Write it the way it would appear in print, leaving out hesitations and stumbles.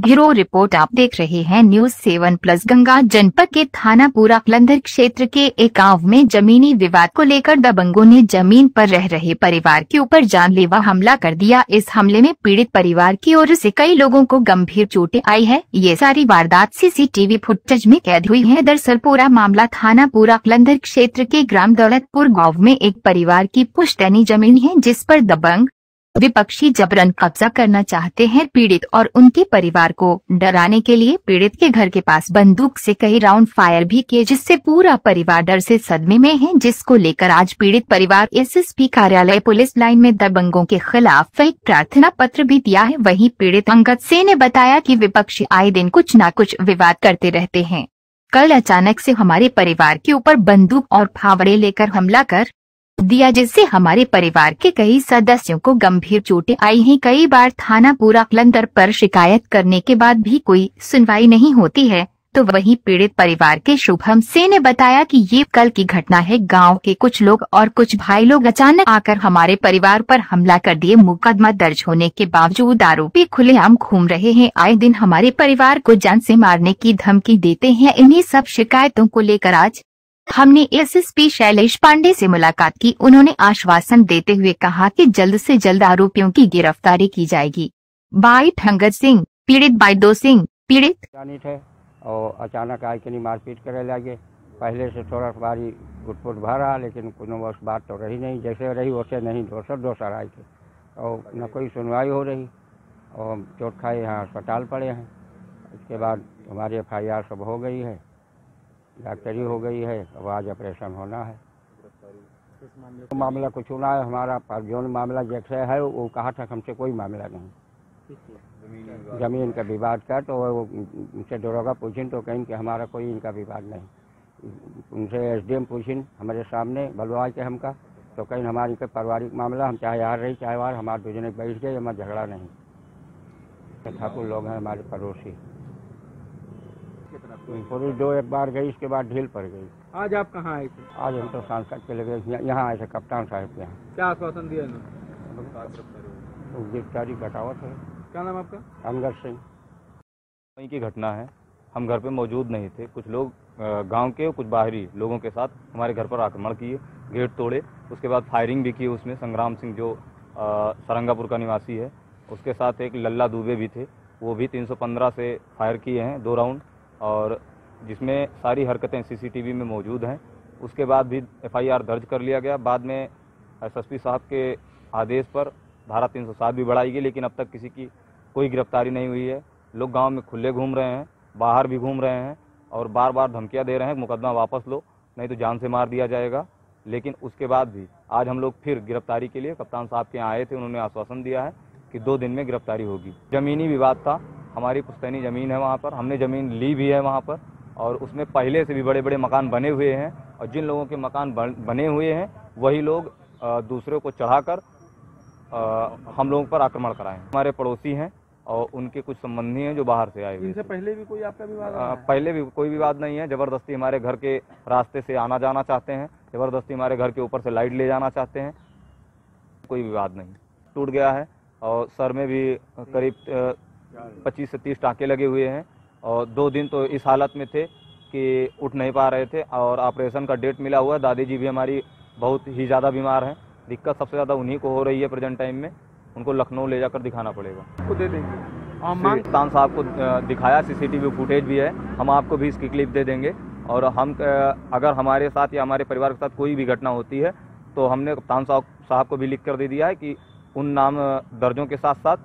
Bureau report. आप देख रहे हैं न्यूज़ 7+ गंगा। जनपद के थानापुरा कलंदर क्षेत्र के एक गांव में जमीनी विवाद को लेकर दबंगों ने जमीन पर रह रहे परिवार के ऊपर जानलेवा हमला कर दिया। इस हमले में पीड़ित परिवार की ओर से कई लोगों को गंभीर चोटें आई है। ये सारी वारदात सीसीटीवी फुटेज में कैद हुई है। दरअसल पूरा मामला थानापुरा कलंदर क्षेत्र के ग्राम दौलतपुर गाँव में एक परिवार की पुश्तैनी जमीन है, जिस पर दबंग विपक्षी जबरन कब्जा करना चाहते हैं। पीड़ित और उनके परिवार को डराने के लिए पीड़ित के घर के पास बंदूक से कई राउंड फायर भी किए, जिससे पूरा परिवार डर से सदमे में है, जिसको लेकर आज पीड़ित परिवार एसएसपी कार्यालय पुलिस लाइन में दबंगों के खिलाफ एक प्रार्थना पत्र भी दिया है। वहीं पीड़ित अंगद से ने बताया कि विपक्षी आए दिन कुछ न कुछ विवाद करते रहते हैं। कल अचानक से हमारे परिवार के ऊपर बंदूक और फावड़े लेकर हमला कर दिया, जिससे हमारे परिवार के कई सदस्यों को गंभीर चोटें आई हैं। कई बार थानापुरा कलंदर पर शिकायत करने के बाद भी कोई सुनवाई नहीं होती है। तो वहीं पीड़ित परिवार के शुभम से ने बताया कि ये कल की घटना है। गांव के कुछ लोग और कुछ भाई लोग अचानक आकर हमारे परिवार पर हमला कर दिए। मुकदमा दर्ज होने के बावजूद आरोपी खुलेआम घूम रहे हैं। आए दिन हमारे परिवार को जान से मारने की धमकी देते हैं। इन्हीं सब शिकायतों को लेकर आज हमने एसएसपी शैलेश पांडे से मुलाकात की। उन्होंने आश्वासन देते हुए कहा कि जल्द से जल्द आरोपियों की गिरफ्तारी की जाएगी। बाई ठंगत सिंह पीड़ित, बाई दो सिंह पीड़ित थे और अचानक आए कि नहीं मारपीट करे लगे। पहले से थोड़ा बारी गुटपुट भर रहा, लेकिन कोनो बस बात तो रही नहीं। जैसे रही वैसे नहीं, दोसर आए थे और न कोई सुनवाई हो रही और चोट खाए यहाँ अस्पताल पड़े हैं। इसके बाद हमारी FIR सब हो गई है, डॉक्टरी हो गई है, अब आज ऑपरेशन होना है। तो मामला कुछ होना है हमारा, पर जो मामला जैसे है वो कहा था हमसे कोई मामला नहीं। जमीन का विवाद का तो उनसे दरोगा पूछिन तो कहीं कि हमारा कोई इनका विवाद नहीं। उनसे SDM पूछिन हमारे सामने बलवा के हमका तो कहीं हमारी का पारिवारिक मामला, हम चाहे यार रही चाहे वार, हमारे दो जने बैठ गए, हमारा झगड़ा नहीं। ठाकुर लोग हैं हमारे पड़ोसी। पुलिस 2 एक बार गई, इसके बाद ढील पड़ गई। आज आप कहाँ आए थे? आज हम तो सांसद के लगे यहाँ आए थे, कप्तान साहब के यहाँ। क्या आश्वासन दिया इन्होंने? गिरफ्तारी कटावत है। क्या नाम आपका? अंगद सिंह। वहीं की घटना है, हम घर पे मौजूद नहीं थे। कुछ लोग गांव के कुछ बाहरी लोगों के साथ हमारे घर पर आक्रमण किए, गेट तोड़े, उसके बाद फायरिंग भी की। उसमें संग्राम सिंह जो सरंगापुर का निवासी है, उसके साथ एक लल्ला दुबे भी थे, वो भी 315 से फायर किए हैं 2 राउंड, और जिसमें सारी हरकतें CCTV में मौजूद हैं। उसके बाद भी FIR दर्ज कर लिया गया। बाद में SSP साहब के आदेश पर धारा 307 भी बढ़ाई गई, लेकिन अब तक किसी की कोई गिरफ्तारी नहीं हुई है। लोग गांव में खुले घूम रहे हैं, बाहर भी घूम रहे हैं और बार बार धमकियां दे रहे हैं, मुकदमा वापस लो नहीं तो जान से मार दिया जाएगा। लेकिन उसके बाद भी आज हम लोग फिर गिरफ्तारी के लिए कप्तान साहब के यहाँ आए थे। उन्होंने आश्वासन दिया है कि 2 दिन में गिरफ्तारी होगी। ज़मीनी विवाद था, हमारी पुश्तैनी ज़मीन है वहाँ पर, हमने ज़मीन ली भी है वहाँ पर, और उसमें पहले से भी बड़े बड़े मकान बने हुए हैं, और जिन लोगों के मकान बने हुए हैं वही लोग दूसरों को चढ़ाकर हम लोगों पर आक्रमण कराएं। हमारे पड़ोसी हैं और उनके कुछ संबंधी हैं जो बाहर से आए हुए। इनसे पहले भी कोई आपका विवाद? पहले भी कोई विवाद नहीं है। ज़बरदस्ती हमारे घर के रास्ते से आना जाना चाहते हैं, ज़बरदस्ती हमारे घर के ऊपर से लाइट ले जाना चाहते हैं। कोई विवाद नहीं। टूट गया है और सर में भी करीब 25 से 30 टाँके लगे हुए हैं, और 2 दिन तो इस हालत में थे कि उठ नहीं पा रहे थे, और ऑपरेशन का डेट मिला हुआ है। दादी जी भी हमारी बहुत ही ज़्यादा बीमार हैं। दिक्कत सबसे ज़्यादा उन्हीं को हो रही है प्रेजेंट टाइम में। उनको लखनऊ ले जाकर दिखाना पड़ेगा। को दे देंगे कप्तान साहब को दिखाया, CCTV फुटेज भी है, हम आपको भी इसकी क्लिप दे देंगे। और हम अगर हमारे साथ या हमारे परिवार के साथ कोई भी घटना होती है तो हमने कप्तान साहब को भी लिख कर दे दिया है कि उन नाम दर्जों के साथ साथ